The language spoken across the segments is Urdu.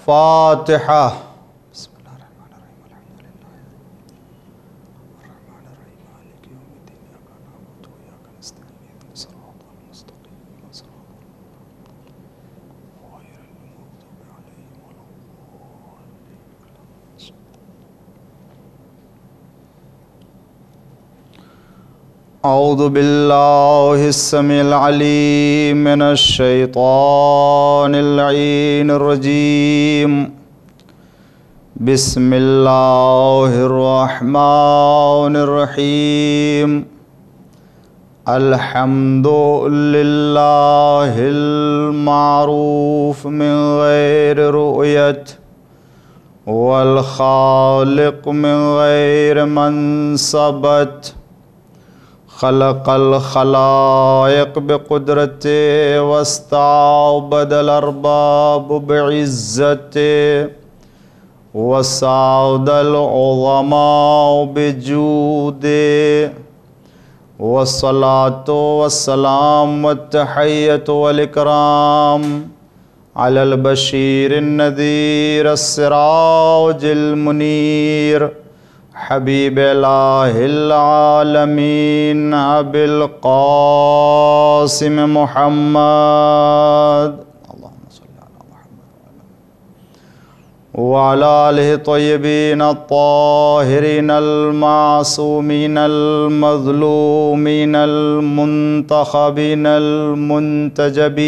فاتحہ۔ بسم اللہ الرحمن الرحیم الحمد للہ الرحمن الرحیم مالک یوم الدین ایاک نعبد و ایاک نستعین اهدنا الصراط المستقیم صراط غیر المغضوب علیہم ولا الضالین۔ اعوذ باللہ السمیع العلیم من الشیطان اللعین الرجیم۔ بسم اللہ الرحمن الرحیم۔ الحمد للہ المعروف من غیر رؤیت والخالق من غیر منصبت۔ خلق الخلائق بقدرته واستعبد الأرباب بعزته وسعد العظماء بجوده والصلاة والسلام والتحية والإكرام على البشير النذير السراج المنير حبیب الہ العالمین ابی القاسم محمد اللہم صلی علی محمد وعلی آلہ طیبین الطاہرین المعصومین المظلومین المنتخبین المنتجبین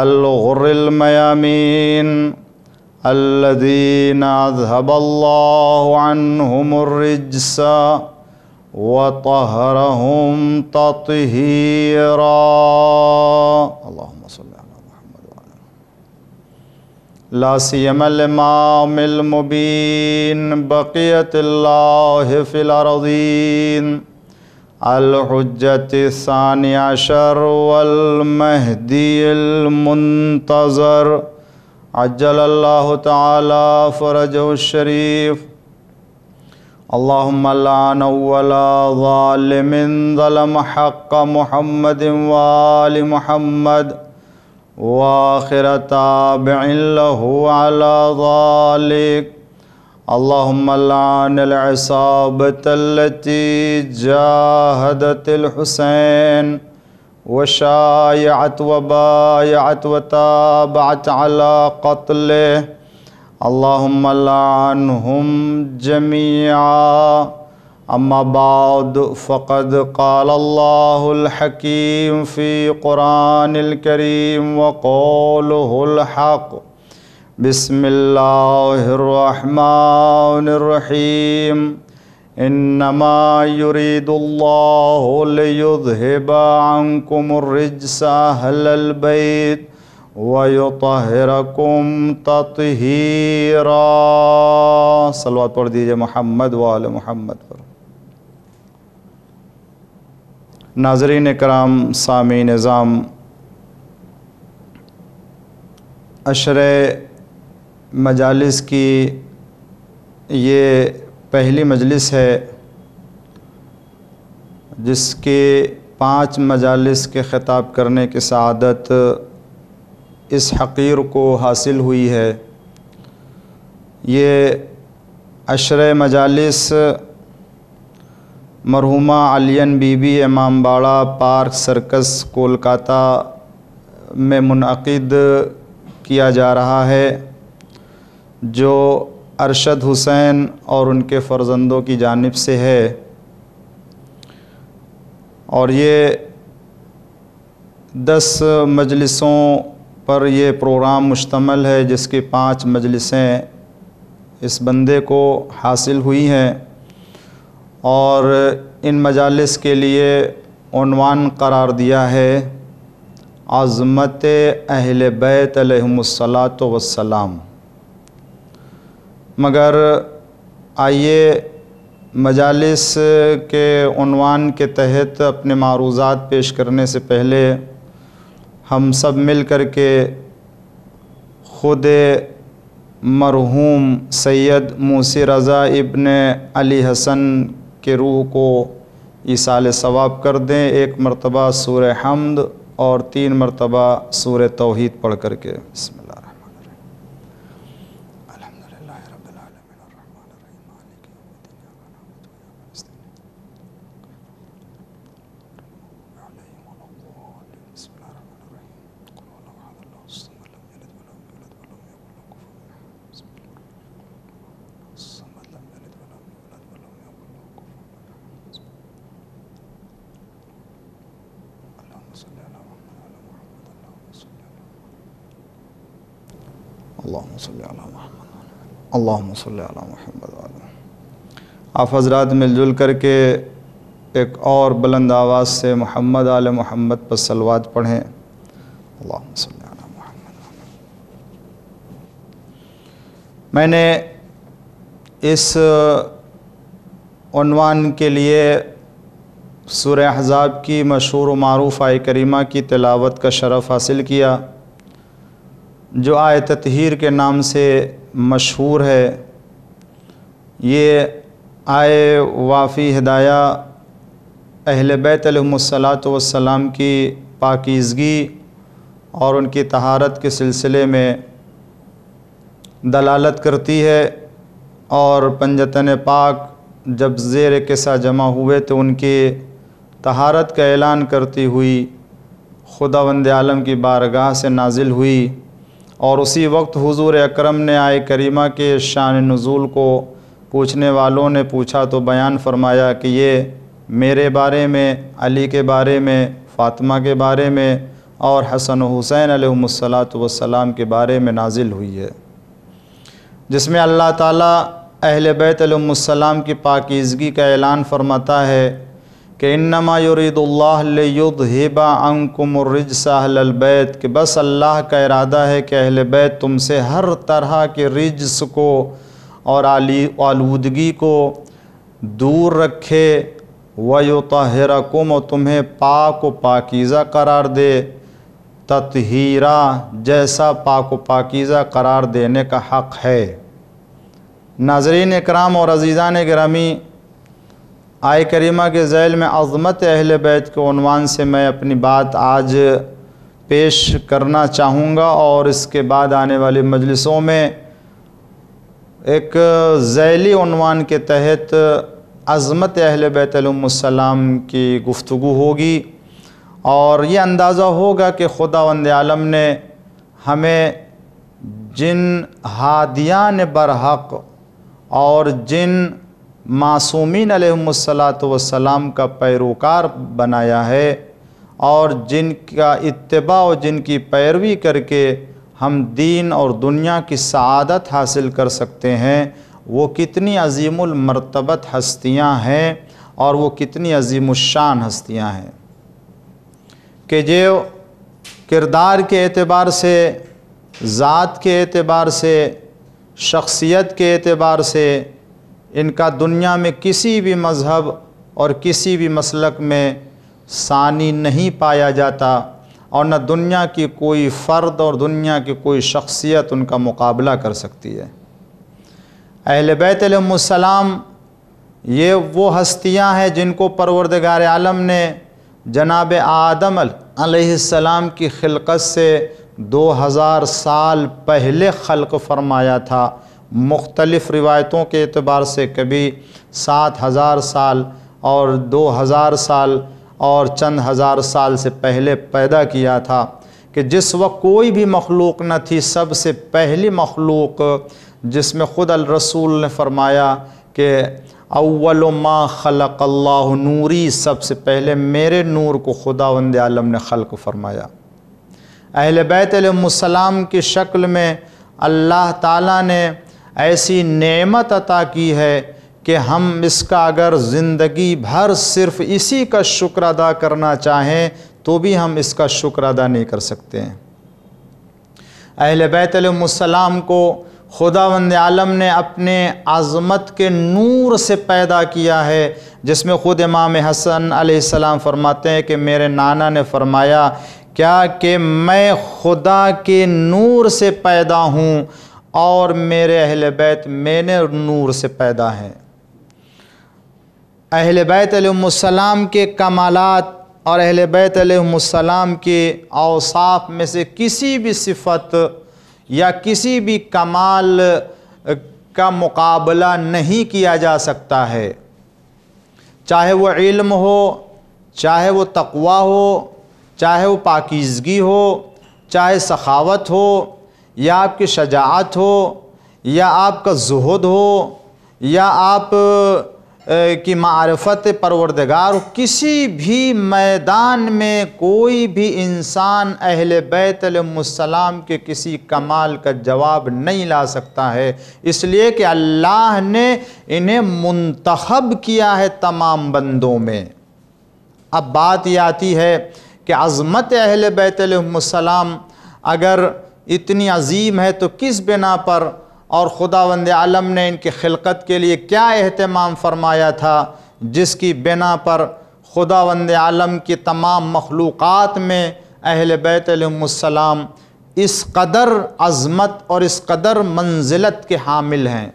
الغر المیامین الذين أذهب الله عنهم الرجس وطهرهم تطهيرا اللهم صل على محمد وعلى لا سيما الإمام المبين بقية الله في الأرضين الحجة الثاني عشر والمهدي المنتظر عجل اللہ تعالی فرجہ الشریف۔ اللہم لعن ولا ظالم ظلم حق محمد وآل محمد وآخر تابع له على ذلك۔ اللہم لعن العصابة التي جاهدت الحسين وشايعت وبايعت وتابعت على قتله۔ اللهم لعنهم جميعا۔ أما بعد فقد قال الله الحكيم في قرآن الكريم وقوله الحق۔ بسم الله الرحمن الرحيم۔ انما يريد الله ليذهب عنكم الرجس اهل البيت ويطهركم تطهيرا۔ صلوات پڑھ دیجئے محمد وآل محمد پر۔ ناظرین کرام، سامعین نظام، عشر مجالس کی یہ پہلی مجلس ہے جس کے 5 مجالس کے خطاب کرنے کی سعادت اس حقیر کو حاصل ہوئی ہے۔ یہ عشر مجالس مرحومہ علین بی بی امام باڑہ پارک سرکس کولکاتہ میں منعقد کیا جا رہا ہے، جو ارشد حسین اور ان کے فرزندوں کی جانب سے ہے، اور یہ 10 مجلسوں پر یہ پروگرام مشتمل ہے، جس کی 5 مجلسیں اس بندے کو حاصل ہوئی ہیں، اور ان مجالس کے لیے عنوان قرار دیا ہے عظمت اہل بیت علیہم الصلاۃ والسلام۔ مگر آئیے مجالس کے عنوان کے تحت اپنے معروضات پیش کرنے سے پہلے ہم سب مل کر کے خود مرحوم سید موسی رضا ابن علی حسن کے روح کو ایصال ثواب کر دیں، 1 مرتبہ سورہ حمد اور 3 مرتبہ سورہ توحید پڑھ کر کے۔ بسم اللہ الرحمن الرحیم۔ اللہم صلی علی محمد اللہم صلی علی محمد۔ آپ حضرات مل جل کر کے ایک اور بلند آواز سے محمد آل محمد پر صلوات پڑھیں۔ اللہم صلی علی محمد۔ میں نے اس عنوان کے لیے سورہ احزاب کی مشہور و معروف آیہ کریمہ کی تلاوت کا شرف حاصل کیا، جو آیہ تطہیر کے نام سے مشہور ہے۔ یہ آیہ وافی ہدایہ اہل بیت علیہم الصلاۃ والسلام کی پاکیزگی اور ان کی طہارت کے سلسلے میں دلالت کرتی ہے، اور پنجتن پاک جب زیر کسا جمع ہوئے تو ان کی طہارت کا اعلان کرتی ہوئی خداوند عالم کی بارگاہ سے نازل ہوئی، اور اسی وقت حضور اکرم نے آیہ کریمہ کے شان نزول کو پوچھنے والوں نے پوچھا تو بیان فرمایا کہ یہ میرے بارے میں، علی کے بارے میں، فاطمہ کے بارے میں اور حسن و حسین علیہم الصلاۃ والسلام کے بارے میں نازل ہوئی ہے، جس میں اللہ تعالیٰ اہل بیت علیہم السلام کی پاکیزگی کا اعلان فرماتا ہے کہ انما یرید اللہ لیذھب عنکم الرجس اہل البیت، کہ بس اللہ کا ارادہ ہے کہ اہل بیت تم سے ہر طرح کے رجس کو اور آلودگی کو دور رکھے، ویطہرکم، اور تمہیں پاک و پاکیزہ قرار دے، تطہیرا، جیسا پاک و پاکیزہ قرار دینے کا حق ہے۔ ناظرین اکرام اور عزیزان گرامی، آیہ کریمہ کے ذیل میں عظمت اہل بیت کے عنوان سے میں اپنی بات آج پیش کرنا چاہوں گا، اور اس کے بعد آنے والی مجلسوں میں ایک ذیلی عنوان کے تحت عظمت اہل بیت علیہم السلام کی گفتگو ہوگی، اور یہ اندازہ ہوگا کہ خداوند عالم نے ہمیں جن ہادیان برحق اور جن معصومین علیہم الصلاۃ والسلام کا پیروکار بنایا ہے، اور جن کا اتباع و جن کی پیروی کر کے ہم دین اور دنیا کی سعادت حاصل کر سکتے ہیں، وہ کتنی عظیم المرتبت ہستیاں ہیں اور وہ کتنی عظیم الشان ہستیاں ہیں کہ جو کردار کے اعتبار سے، ذات کے اعتبار سے، شخصیت کے اعتبار سے ان کا دنیا میں کسی بھی مذہب اور کسی بھی مسلک میں ثانی نہیں پایا جاتا، اور نہ دنیا کی کوئی فرد اور دنیا کی کوئی شخصیت ان کا مقابلہ کر سکتی ہے۔ اہل بیت علیہم السلام یہ وہ ہستیاں ہیں جن کو پروردگار عالم نے جناب آدم علیہ السلام کی خلقت سے 2000 سال پہلے خلق فرمایا تھا۔ مختلف روایتوں کے اعتبار سے کبھی 7000 سال اور 2000 سال اور چند ہزار سال سے پہلے پیدا کیا تھا، کہ جس وقت کوئی بھی مخلوق نہ تھی، سب سے پہلی مخلوق جس میں خود الرسول نے فرمایا کہ اول ما خلق اللہ نوری، سب سے پہلے میرے نور کو خداوند عالم نے خلق فرمایا۔ اہل بیت علیہم السلام کی شکل میں اللہ تعالیٰ نے ایسی نعمت عطا کی ہے کہ ہم اس کا اگر زندگی بھر صرف اسی کا شکر ادا کرنا چاہیں تو بھی ہم اس کا شکر ادا نہیں کر سکتے ہیں۔ اہل بیت علیہم السلام کو خداوند عالم نے اپنے عظمت کے نور سے پیدا کیا ہے، جس میں خود امام حسن علیہ السلام فرماتے ہیں کہ میرے نانا نے فرمایا کیا کہ میں خدا کے نور سے پیدا ہوں اور میرے اہل بیت میرے نور سے پیدا ہیں۔ اہل بیت علیہم السلام کے کمالات اور اہل بیت علیہم السلام کے اوصاف میں سے کسی بھی صفت یا کسی بھی کمال کا مقابلہ نہیں کیا جا سکتا ہے، چاہے وہ علم ہو، چاہے وہ تقوی ہو، چاہے وہ پاکیزگی ہو، چاہے سخاوت ہو، یا آپ کی شجاعت ہو، یا آپ کا زہد ہو، یا آپ کی معرفت پروردگار، کسی بھی میدان میں کوئی بھی انسان اہل بیت علیہ السلام کے کسی کمال کا جواب نہیں لا سکتا ہے، اس لیے کہ اللہ نے انہیں منتخب کیا ہے تمام بندوں میں۔ اب بات یہ آتی ہے کہ عظمت اہل بیت علیہ السلام اگر اتنی عظیم ہے تو کس بنا پر، اور خداوند عالم نے ان کی خلقت کے لیے کیا اہتمام فرمایا تھا جس کی بنا پر خداوند عالم کی تمام مخلوقات میں اہل بیت علیہ السلام اس قدر عظمت اور اس قدر منزلت کے حامل ہیں۔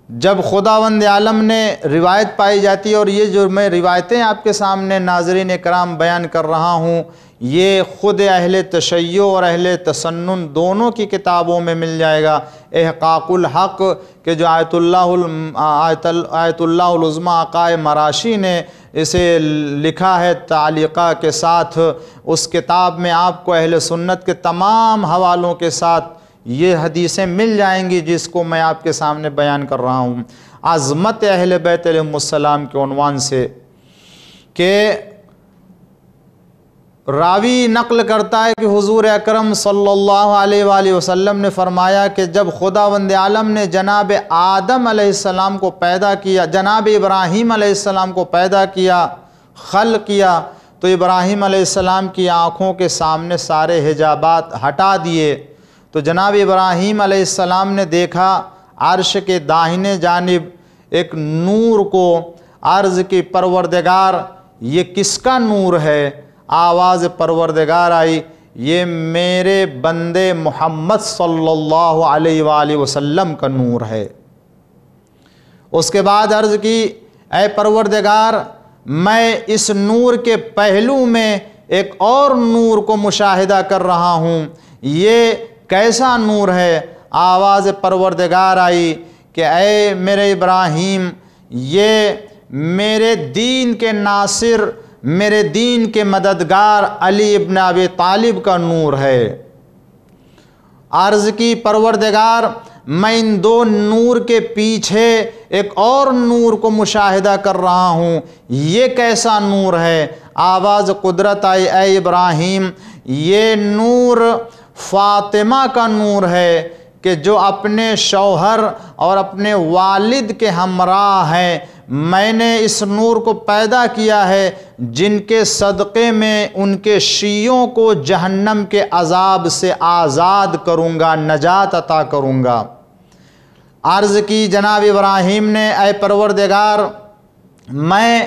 جب خداوند عالم نے روایت پائی جاتی ہے، اور یہ جو میں روایتیں آپ کے سامنے ناظرین اکرام بیان کر رہا ہوں، یہ خود اہل تشیع اور اہل تسنن دونوں کی کتابوں میں مل جائے گا۔ احقاق الحق کہ جو آیت اللہ العظمیٰ عقائے مراشی نے اسے لکھا ہے تعلیقہ کے ساتھ، اس کتاب میں آپ کو اہل سنت کے تمام حوالوں کے ساتھ یہ حدیثیں مل جائیں گی جس کو میں آپ کے سامنے بیان کر رہا ہوں۔ عظمت اہل بیت علیہ السلام کے عنوان سے کہ راوی نقل کرتا ہے کہ حضور اکرم صلی اللہ علیہ وآلہ وسلم نے فرمایا کہ جب خداوند عالم نے جناب آدم علیہ السلام کو پیدا کیا، جناب ابراہیم علیہ السلام کو پیدا کیا، خلق کیا، تو ابراہیم علیہ السلام کی آنکھوں کے سامنے سارے حجابات ہٹا دیے، تو جناب ابراہیم علیہ السلام نے دیکھا عرش کے داہنے جانب ایک نور کو، عرض کی پروردگار یہ کس کا نور ہے؟ آواز پروردگار آئی، یہ میرے بندے محمد صلی اللہ علیہ وآلہ وسلم کا نور ہے۔ اس کے بعد عرض کی، اے پروردگار میں اس نور کے پہلو میں ایک اور نور کو مشاہدہ کر رہا ہوں، یہ کیسا نور ہے؟ آواز پروردگار آئی کہ اے میرے ابراہیم، یہ میرے دین کے ناصر، میرے دین کے مددگار علی ابن ابی طالب کا نور ہے۔ عرض کی پروردگار میں ان دو نور کے پیچھے ایک اور نور کو مشاہدہ کر رہا ہوں، یہ کیسا نور ہے؟ آواز قدرت آئی، اے ابراہیم یہ نور فاطمہ کا نور ہے کہ جو اپنے شوہر اور اپنے والد کے ہمراہ ہیں، میں نے اس نور کو پیدا کیا ہے جن کے صدقے میں ان کے شیعوں کو جہنم کے عذاب سے آزاد کروں گا، نجات عطا کروں گا۔ عرض کی جناب ابراہیم نے، اے پروردگار میں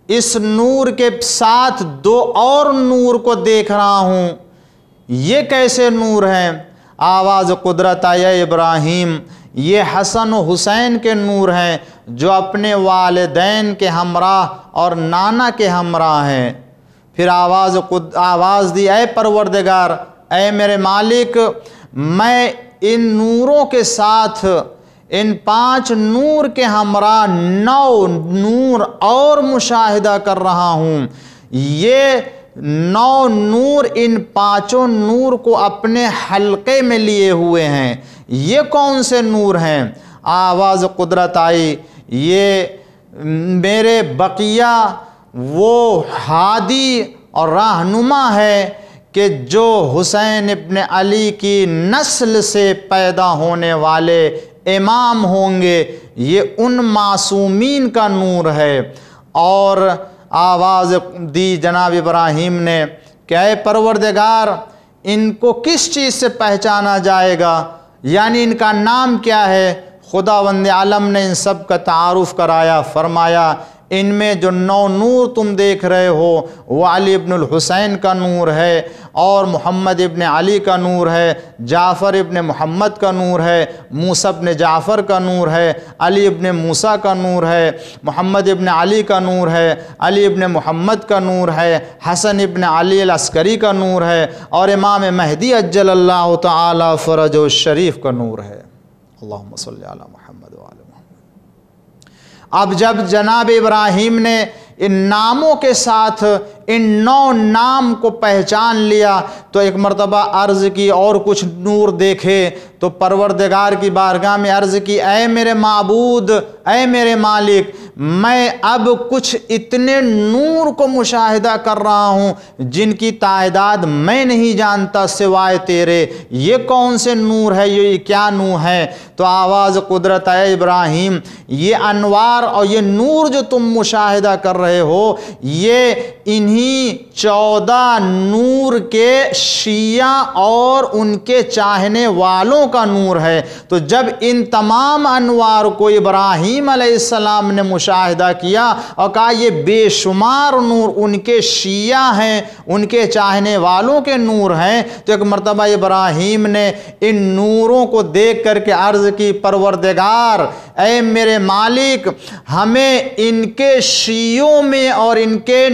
اس نور کے ساتھ دو اور نور کو دیکھ رہا ہوں، یہ کیسے نور ہیں؟ آواز قدرت آئی، اے ابراہیم یہ حسن و حسین کے نور ہیں جو اپنے والدین کے ہمراہ اور نانا کے ہمراہ ہیں۔ پھر آواز دی، اے پروردگار، اے میرے مالک میں ان نوروں کے ساتھ ان 5 نور کے ہمراہ 9 نور اور مشاہدہ کر رہا ہوں، یہ 9 نور ان 5 نور کو اپنے حلقے میں لیے ہوئے ہیں، یہ کون سے نور ہیں؟ آواز قدرت آئی، یہ میرے بقیہ وہ ہادی اور رہنما ہے کہ جو حسین ابن علی کی نسل سے پیدا ہونے والے امام ہوں گے، یہ ان معصومین کا نور ہے۔ اور آواز دی جناب ابراہیم نے کہ اے پروردگار ان کو کس چیز سے پہچانا جائے گا، یعنی ان کا نام کیا ہے؟ خداوند عالم نے ان سب کا تعارف کرایا، فرمایا ان میں جو 9 نور تم دیکھ رہے ہو وہ علی ابن الحسین کا نور ہے، اور محمد ابن علی کا نور ہے، جعفر ابن محمد کا نور ہے، موسیٰ ابن جعفر کا نور ہے، علی ابن موسیٰ کا نور ہے، محمد ابن علی کا نور ہے، علی ابن محمد کا نور ہے، حسن ابن علی العسکری کا نور ہے، اور امام مہدی عجل اللہ تعالی فرجہ الشریف کا نور ہے۔ اللہم صلی علی محمد وعلی محمد۔ اب جب جناب ابراہیم نے ان ناموں کے ساتھ ان 9 نام کو پہچان لیا تو ایک مرتبہ عرض کی اور کچھ نور دیکھے تو پروردگار کی بارگاہ میں عرض کی اے میرے معبود، اے میرے مالک، میں اب کچھ اتنے نور کو مشاہدہ کر رہا ہوں جن کی تعداد میں نہیں جانتا سوائے تیرے، یہ کون سے نور ہے، یہ کیا نور ہے؟ تو آواز قدرت اے ابراہیم، یہ انوار اور یہ نور جو تم مشاہدہ کر رہے ہو یہ انہی 14 نور کے شیعہ اور ان کے چاہنے والوں کا نور ہے۔ تو جب ان تمام انوار کو ابراہیم علیہ السلام نے مشاہدہ کیا اور کہا یہ بے شمار نور ان کے شیعہ ہیں، ان کے چاہنے والوں کے نور ہیں، تو ایک مرتبہ ابراہیم نے ان نوروں کو دیکھ کر کے عرض کی پروردگار اے میرے مالک، ہمیں ان کے شیعوں میں اور ان کے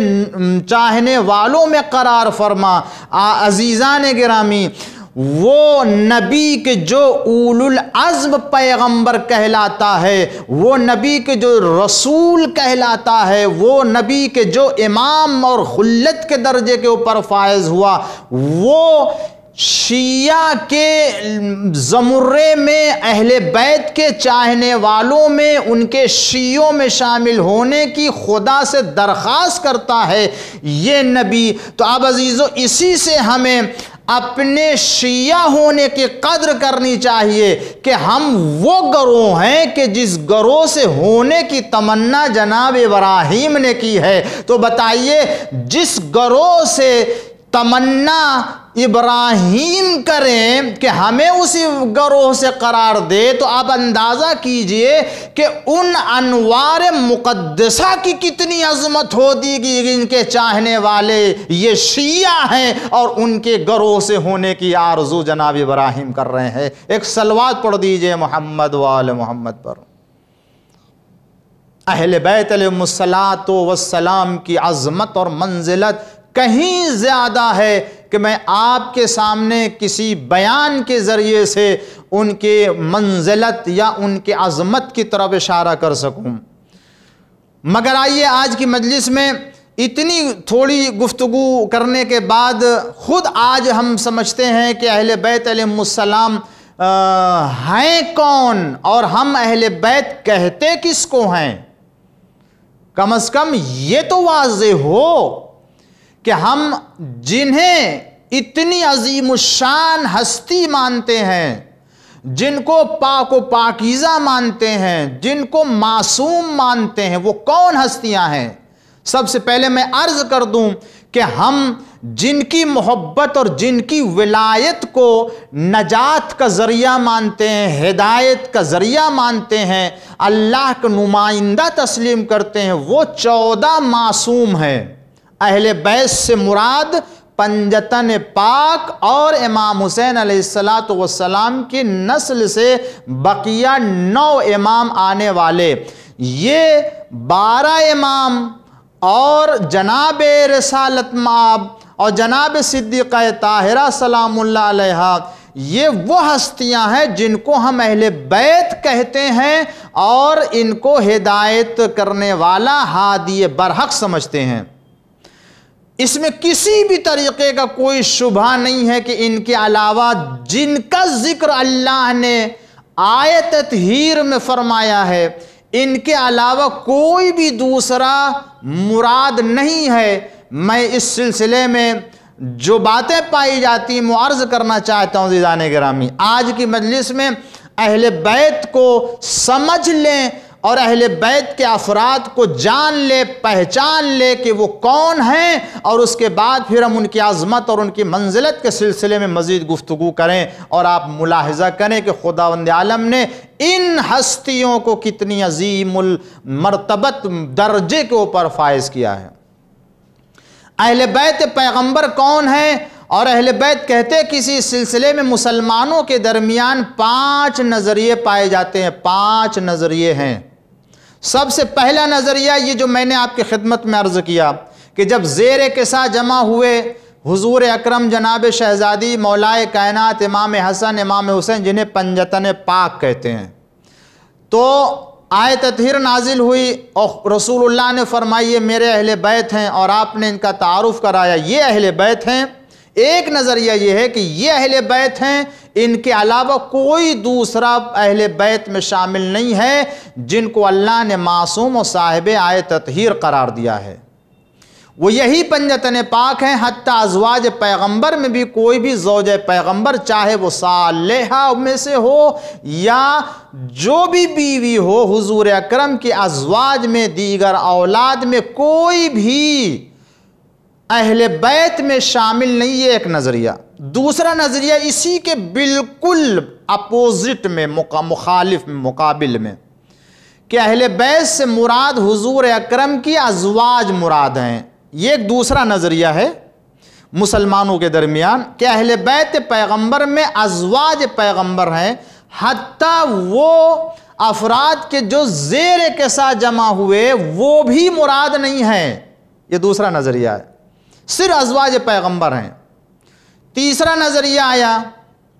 چاہنے والوں میں قرار فرما۔ عزیزان گرامی، وہ نبی کے جو اولو العزم پیغمبر کہلاتا ہے، وہ نبی کے جو رسول کہلاتا ہے، وہ نبی کے جو امام اور خلت کے درجے کے اوپر فائز ہوا، وہ شیعہ کے زمرے میں، اہل بیت کے چاہنے والوں میں، ان کے شیعوں میں شامل ہونے کی خدا سے درخواست کرتا ہے یہ نبی۔ تو اب عزیزو، اسی سے ہمیں اپنے شیعہ ہونے کی قدر کرنی چاہیے کہ ہم وہ گروہ ہیں کہ جس گروہ سے ہونے کی تمنا جناب ابراہیم نے کی ہے۔ تو بتائیے، جس گروہ سے تمنا ابراہیم کریں کہ ہمیں اسی گروہ سے قرار دے، تو آپ اندازہ کیجئے کہ ان انوار مقدسہ کی کتنی عظمت ہوتی کہ ان کے چاہنے والے یہ شیعہ ہیں اور ان کے گروہ سے ہونے کی آرزو جناب ابراہیم کر رہے ہیں۔ ایک صلوات پڑھ دیجئے محمد وآل محمد پر۔ اہل بیت علیہم السلام کی عظمت اور منزلت کہیں زیادہ ہے کہ میں آپ کے سامنے کسی بیان کے ذریعے سے ان کے منزلت یا ان کے عظمت کی طرف اشارہ کر سکوں۔ مگر آئیے آج کی مجلس میں اتنی تھوڑی گفتگو کرنے کے بعد خود آج ہم سمجھتے ہیں کہ اہل بیت علیہم السلام ہیں کون اور ہم اہل بیت کہتے کس کو ہیں۔ کم از کم یہ تو واضح ہو کہ ہم جنہیں اتنی عظیم الشان ہستی مانتے ہیں، جن کو پاک و پاکیزہ مانتے ہیں، جن کو معصوم مانتے ہیں، وہ کون ہستیاں ہیں؟ سب سے پہلے میں عرض کر دوں کہ ہم جن کی محبت اور جن کی ولایت کو نجات کا ذریعہ مانتے ہیں، ہدایت کا ذریعہ مانتے ہیں، اللہ کا نمائندہ تسلیم کرتے ہیں، وہ 14 معصوم ہیں۔ اہل بیت سے مراد پنجتن پاک اور امام حسین علیہ السلام کی نسل سے بقیہ 9 امام آنے والے، یہ 12 امام اور جناب رسالت مآب اور جناب صدیقہ طاہرہ سلام اللہ علیہا، یہ وہ ہستیاں ہیں جن کو ہم اہل بیت کہتے ہیں اور ان کو ہدایت کرنے والا ہادی برحق سمجھتے ہیں۔ اس میں کسی بھی طریقے کا کوئی شبہ نہیں ہے کہ ان کے علاوہ جن کا ذکر اللہ نے آیت تطہیر میں فرمایا ہے، ان کے علاوہ کوئی بھی دوسرا مراد نہیں ہے۔ میں اس سلسلے میں جو باتیں پائی جاتی ہیں وہ عرض کرنا چاہتا ہوں عزیزان گرامی۔ آج کی مجلس میں اہل بیت کو سمجھ لیں اور اہل بیت کے افراد کو جان لے، پہچان لے کہ وہ کون ہیں، اور اس کے بعد پھر ہم ان کی عظمت اور ان کی منزلت کے سلسلے میں مزید گفتگو کریں۔ اور آپ ملاحظہ کریں کہ خداوند عالم نے ان ہستیوں کو کتنی عظیم المرتبت درجے کے اوپر فائز کیا ہے۔ اہل بیت پیغمبر کون ہیں اور اہل بیت کہتے کسی سلسلے میں مسلمانوں کے درمیان 5 نظریے پائے جاتے ہیں۔ 5 نظریے ہیں۔ سب سے پہلا نظریہ یہ جو میں نے آپ کی خدمت میں عرض کیا کہ جب زیر کسا جمع ہوئے حضور اکرم جناب شہزادی مولائے کائنات امام حسن امام حسین، جنہیں پنجتن پاک کہتے ہیں، تو آیت تطہیر نازل ہوئی اور رسول نے فرمائی یہ میرے اہل بیت ہیں اور آپ نے ان کا تعارف کرایا یہ اہل بیت ہیں۔ ایک نظریہ یہ ہے کہ یہ اہل بیت ہیں، ان کے علاوہ کوئی دوسرا اہل بیت میں شامل نہیں ہے جن کو اللہ نے معصوم و صاحب آیت تطہیر قرار دیا ہے۔ وہ یہی پنجتن پاک ہیں، حتیٰ ازواج پیغمبر میں بھی کوئی بھی زوجہ پیغمبر چاہے وہ صالحہ میں سے ہو یا جو بھی بیوی ہو، حضور اکرم کی ازواج میں دیگر اولاد میں کوئی بھی اہل بیت میں شامل نہیں، یہ ایک نظریہ۔ دوسرا نظریہ اسی کے بالکل اپوزٹ میں، مخالف میں، مقابل میں، کہ اہل بیت سے مراد حضور اکرم کی ازواج مراد ہیں۔ یہ ایک دوسرا نظریہ ہے مسلمانوں کے درمیان کہ اہل بیت پیغمبر میں ازواج پیغمبر ہیں، حتیٰ وہ افراد کے جو زیر کے ساتھ جمع ہوئے وہ بھی مراد نہیں ہیں۔ یہ دوسرا نظریہ ہے، صرف ازواج پیغمبر ہیں۔ تیسرا نظریہ آیا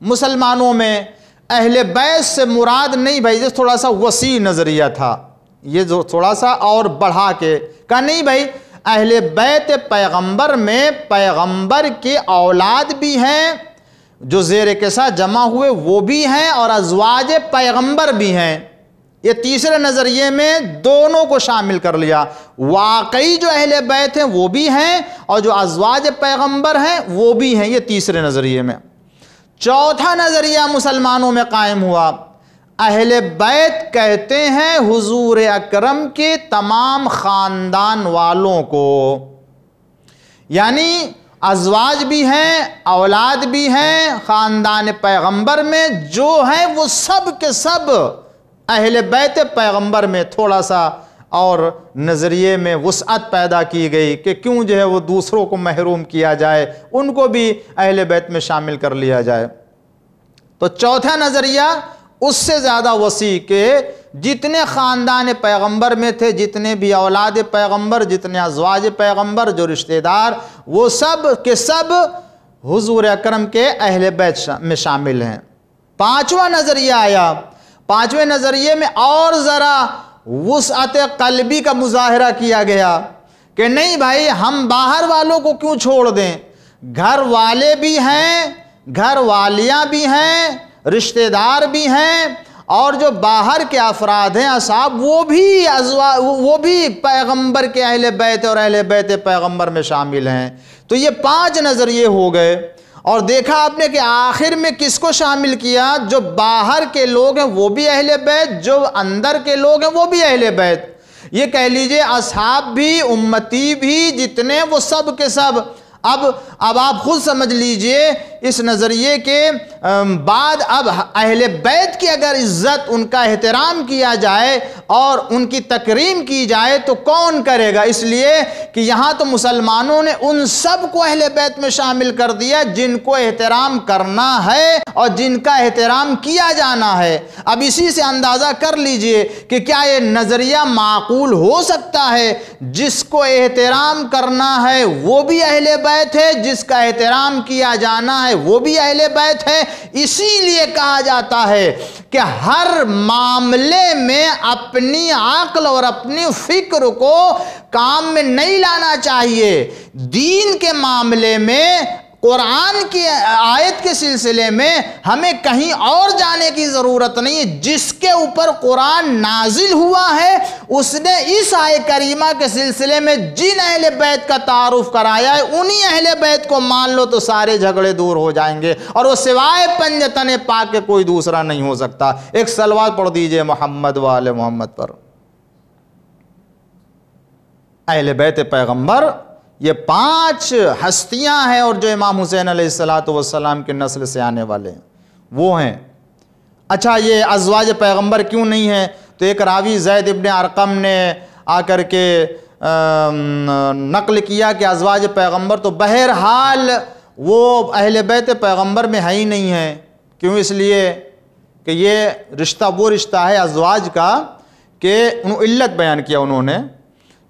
مسلمانوں میں، اہل بیت سے مراد نہیں بھائی، یہ تھوڑا سا وسیع نظریہ تھا، یہ جو تھوڑا سا اور بڑھا کے کہا نہیں بھائی، اہل بیت پیغمبر میں پیغمبر کے اولاد بھی ہیں جو زیر کے ساتھ جمع ہوئے وہ بھی ہیں اور ازواج پیغمبر بھی ہیں۔ یہ تیسرے نظریے میں دونوں کو شامل کر لیا، واقعی جو اہل بیت ہیں وہ بھی ہیں اور جو ازواج پیغمبر ہیں وہ بھی ہیں، یہ تیسرے نظریے میں۔ چوتھا نظریہ مسلمانوں میں قائم ہوا، اہل بیت کہتے ہیں حضور اکرم کے تمام خاندان والوں کو، یعنی ازواج بھی ہیں، اولاد بھی ہیں، خاندان پیغمبر میں جو ہیں وہ سب کے سب اہل بیت پیغمبر میں۔ تھوڑا سا اور نظریے میں وسعت پیدا کی گئی کہ کیوں جو ہے وہ دوسروں کو محروم کیا جائے، ان کو بھی اہل بیت میں شامل کر لیا جائے۔ تو چوتھا نظریہ اس سے زیادہ وسیع کہ جتنے خاندان پیغمبر میں تھے، جتنے بھی اولاد پیغمبر، جتنے ازواج پیغمبر، جو رشتہ دار، وہ سب کے سب حضور اکرم کے اہل بیت میں شامل ہیں۔ پانچواں نظریہ آیا، پانچویں نظریے میں اور ذرا وسعت قلبی کا مظاہرہ کیا گیا کہ نہیں بھائی ہم باہر والوں کو کیوں چھوڑ دیں، گھر والے بھی ہیں، گھر والیاں بھی ہیں، رشتہ دار بھی ہیں، اور جو باہر کے افراد ہیں اصحاب وہ بھی پیغمبر کے اہل بیت اور اہل بیت پیغمبر میں شامل ہیں۔ تو یہ پانچ نظریے ہو گئے، اور دیکھا آپ نے کہ آخر میں کس کو شامل کیا؟ جو باہر کے لوگ ہیں وہ بھی اہل بیت، جو اندر کے لوگ ہیں وہ بھی اہل بیت۔ یہ کہہ لیجئے اصحاب بھی، امتی بھی، جتنے وہ سب کے سب۔ اب آپ خود سمجھ لیجئے اس نظریے کے بعد اب اہل بیت کی اگر عزت، ان کا احترام کیا جائے اور ان کی تکریم کی جائے تو کون کرے گا؟ اس لیے کہ یہاں تو مسلمانوں نے ان سب کو اہل بیت میں شامل کر دیا جن کو احترام کرنا ہے اور جن کا احترام کیا جانا ہے۔ اب اسی سے اندازہ کر لیجئے کہ کیا یہ نظریہ معقول ہو سکتا ہے جس کو احترام کرنا ہے وہ بھی اہل بیت ہے، جس کا احترام کیا جانا ہے وہ بھی اہل بیت ہے؟ اسی لیے کہا جاتا ہے کہ ہر معاملے میں اپنی عقل اور اپنی فکر کو کام میں نہیں لانا چاہیے۔ دین کے معاملے میں، قرآن کی آیت کے سلسلے میں ہمیں کہیں اور جانے کی ضرورت نہیں ہے۔ جس کے اوپر قرآن نازل ہوا ہے اس نے اس آیت کریمہ کے سلسلے میں جن اہل بیت کا تعارف کرایا ہے انہی اہل بیت کو مان لو تو سارے جھگڑے دور ہو جائیں گے، اور وہ سوائے پنجتن پاک کے کوئی دوسرا نہیں ہو سکتا۔ ایک صلوات پڑھ دیجئے محمد و آل محمد پر۔ اہل بیت پیغمبر یہ پانچ ہستیاں ہیں، اور جو امام حسین علیہ السلام کے نسل سے آنے والے ہیں وہ ہیں۔ اچھا یہ ازواج پیغمبر کیوں نہیں ہیں؟ تو ایک راوی زید ابن ارقم نے آ کر کے نقل کیا کہ ازواج پیغمبر تو بہرحال وہ اہل بیت پیغمبر میں ہے ہی نہیں ہیں۔ کیوں؟ اس لیے کہ یہ رشتہ وہ رشتہ ہے ازواج کا کہ علت بیان کیا انہوں نے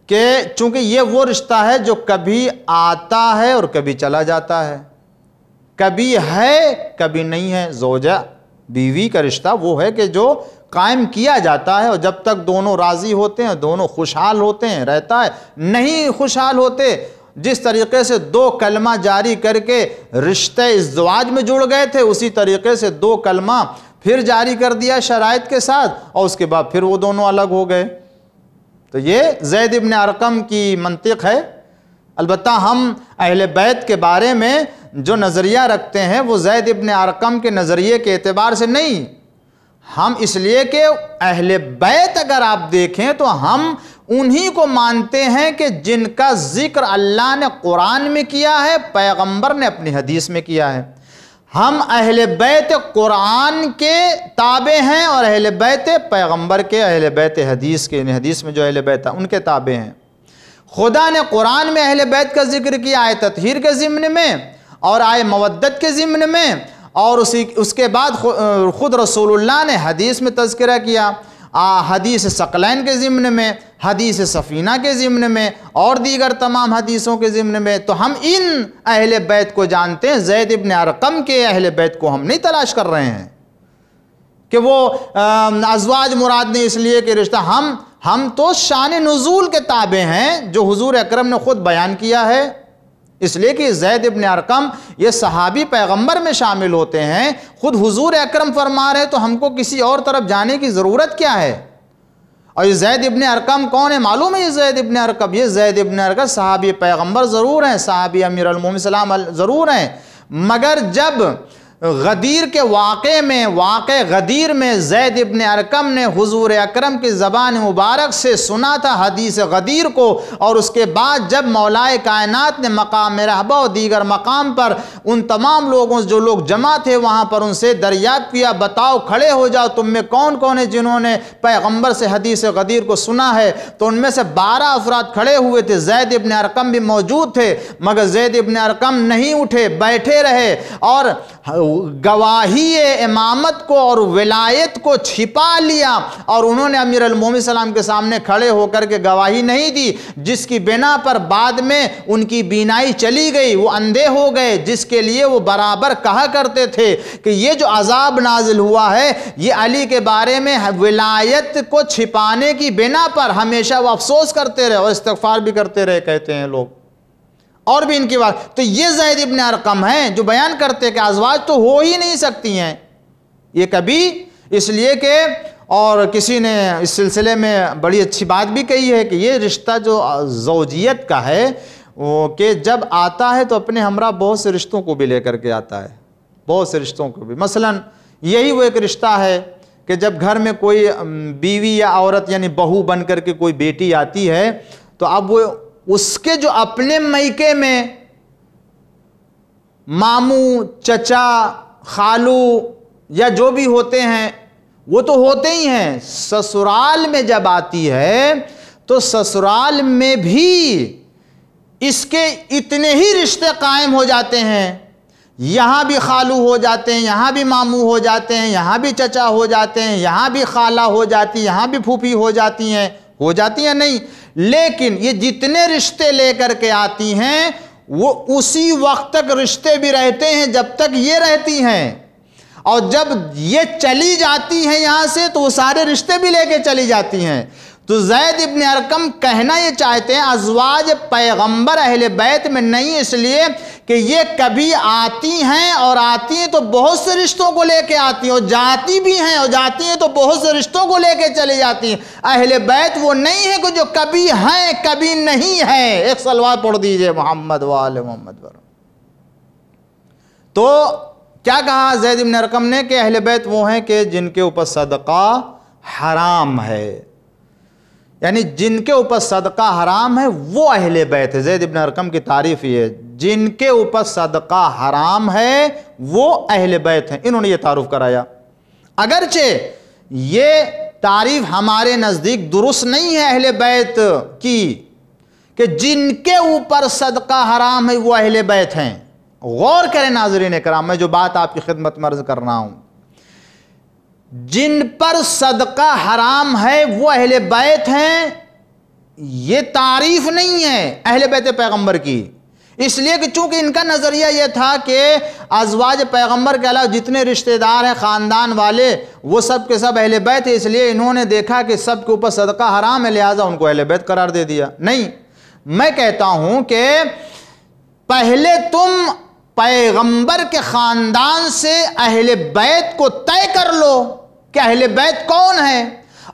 کہ چونکہ یہ وہ رشتہ ہے جو کبھی آتا ہے اور کبھی چلا جاتا ہے، کبھی ہے کبھی نہیں ہے۔ زوجہ بیوی کا رشتہ وہ ہے کہ جو قائم کیا جاتا ہے، اور جب تک دونوں راضی ہوتے ہیں، دونوں خوشحال ہوتے ہیں رہتا ہے. نہیں خوشحال ہوتے، جس طریقے سے 2 کلمہ جاری کر کے رشتہ ازدواج میں جڑ گئے تھے، اسی طریقے سے 2 کلمہ پھر جاری کر دیا شرائط کے ساتھ، اور اس کے بعد پھر وہ دونوں الگ ہو گئے. تو یہ زید ابن ارقم کی منطق ہے. البتہ ہم اہل بیت کے بارے میں جو نظریہ رکھتے ہیں وہ زید ابن ارقم کے نظریے کے اعتبار سے نہیں. ہم اس لیے کہ اہل بیت اگر آپ دیکھیں تو ہم انہی کو مانتے ہیں کہ جن کا ذکر اللہ نے قرآن میں کیا ہے، پیغمبر نے اپنی حدیث میں کیا ہے. ہم اہل بیت قرآن کے تابع ہیں اور اہل بیت پیغمبر کے، اہل بیت حدیث کے، حدیث میں جو اہل بیت ہیں ان کے تابع ہیں. خدا نے قرآن میں اہل بیت کا ذکر کیا، آئے تطہیر کے ضمن میں اور آئے مودت کے ضمن میں، اور اس کے بعد خود رسول اللہ نے حدیث میں تذکرہ کیا، حدیث ثقلین کے ضمن میں، حدیث سفینہ کے ضمن میں اور دیگر تمام حدیثوں کے ضمن میں. تو ہم ان اہل بیت کو جانتے ہیں. زید ابن ارقم کے اہل بیت کو ہم نہیں تلاش کر رہے ہیں کہ وہ ازواج مراد نہیں، اس لیے کہ رشتہ ہم تو شان نزول کے تابع ہیں جو حضور اکرم نے خود بیان کیا ہے. اس لیے کہ زید ابن ارقم یہ صحابی پیغمبر میں شامل ہوتے ہیں، خود حضور اکرم فرما رہے، تو ہم کو کسی اور طرف جانے کی ضرورت کیا ہے؟ اور یہ زید ابن ارقم کون ہے؟ معلوم ہے یہ زید ابن ارقم، یہ زید ابن ارقم صحابی پیغمبر ضرور ہیں، صحابی امیر المومنین سلام ضرور ہیں، مگر جب غدیر کے واقع غدیر میں زید ابن ارقم نے حضور اکرم کی زبان مبارک سے سنا تھا حدیث غدیر کو، اور اس کے بعد جب مولائے کائنات نے مقام رہبہ اور دیگر مقام پر ان تمام لوگوں جو لوگ جمع تھے وہاں پر ان سے دریافت کیا، بتاؤ کھڑے ہو جاؤ تم میں کون کون ہے جنہوں نے پیغمبر سے حدیث غدیر کو سنا ہے، تو ان میں سے 12 افراد کھڑے ہوئے تھے. زید ابن ارقم بھی موجود تھے، مگر زید ابن ارقم نہیں اٹھے، بیٹھے رہے اور گواہی امامت کو اور ولایت کو چھپا لیا، اور انہوں نے امیر المومنین سلام کے سامنے کھڑے ہو کر کے گواہی نہیں دی، جس کی بنا پر بعد میں ان کی بینائی چلی گئی، وہ اندھے ہو گئے، جس کے لیے وہ برابر کہا کرتے تھے کہ یہ جو عذاب نازل ہوا ہے یہ علی کے بارے میں ولایت کو چھپانے کی بنا پر. ہمیشہ وہ افسوس کرتے رہے اور استغفار بھی کرتے رہے، کہتے ہیں لوگ، اور بھی ان کی بات. تو یہ زید ابن ارقم ہیں جو بیان کرتے کہ ازواج تو ہو ہی نہیں سکتی ہیں یہ کبھی، اس لیے کہ اور کسی نے اس سلسلے میں بڑی اچھی بات بھی کہی ہے کہ یہ رشتہ جو زوجیت کا ہے وہ کہ جب آتا ہے تو اپنے ہمراہ بہت سے رشتوں کو بھی لے کر کے آتا ہے، بہت سے رشتوں کو بھی. مثلا یہی وہ ایک رشتہ ہے کہ جب گھر میں کوئی بیوی یا عورت یعنی بہو بن کر کے کوئی بیٹی آتی ہے تو اب وہ اس کے جو اپنے میکے میں ماموں، چچا، خالو یا جو بھی ہوتے ہیں وہ تو ہوتے ہی ہیں، سسرال میں جب آتی ہے تو سسرال میں بھی اس کے اتنے ہی رشتے قائم ہو جاتے ہیں. یہاں بھی خالو ہو جاتے ہیں، یہاں بھی ماموں ہو جاتے ہیں، یہاں بھی چچا ہو جاتے ہیں، یہاں بھی خالہ ہو جاتی، یہاں بھی پھوپھی ہو جاتی ہیں نہیں. لیکن یہ جتنے رشتے لے کر کے آتی ہیں وہ اسی وقت تک رشتے بھی رہتے ہیں جب تک یہ رہتی ہیں، اور جب یہ چلی جاتی ہیں یہاں سے تو وہ سارے رشتے بھی لے کے چلی جاتی ہیں. تو زید ابن ارقم کہنا یہ چاہتے ہیں ازواج پیغمبر اہل بیت میں نہیں، اس لیے کہ یہ کبھی آتی ہیں اور آتی ہیں تو بہت سے رشتوں کو لے کے آتی ہیں، اور جاتی بھی ہیں اور جاتی ہیں تو بہت سے رشتوں کو لے کے چلی جاتی ہیں. اہل بیت وہ نہیں ہے کہ جو کبھی ہیں کبھی نہیں ہے. ایک صلوات پڑھ دیجئے محمد وآل محمد. تو کیا کہا زید ابن ارقم نے کہ اہل بیت وہ ہیں کہ جن کے اوپر صدقہ حرام ہے، یعنی جن کے اوپر صدقہ حرام ہے وہ اہل بیت ہے. زید ابن ارقم کی تعریف یہ ہے، جن کے اوپر صدقہ حرام ہے وہ اہل بیت ہیں. انہوں نے یہ تعارف کرایا. اگرچہ یہ تعریف ہمارے نزدیک درست نہیں ہے اہل بیت کی کہ جن کے اوپر صدقہ حرام ہے وہ اہل بیت ہیں. غور کریں ناظرین اکرام، میں جو بات آپ کی خدمت میں عرض کر رہا ہوں، جن پر صدقہ حرام ہے وہ اہل بیت ہیں، یہ تعریف نہیں ہے اہل بیت پیغمبر کی. اس لیے کہ چونکہ ان کا نظریہ یہ تھا کہ ازواج پیغمبر کے علاوہ جتنے رشتہ دار ہیں خاندان والے وہ سب کے سب اہل بیت ہیں، اس لیے انہوں نے دیکھا کہ سب کے اوپر صدقہ حرام ہے، لہٰذا ان کو اہل بیت قرار دے دیا۔ نہیں، میں کہتا ہوں کہ پہلے تم پیغمبر کے خاندان سے اہل بیت کو طے کر لو کہ اہل بیت کون ہے،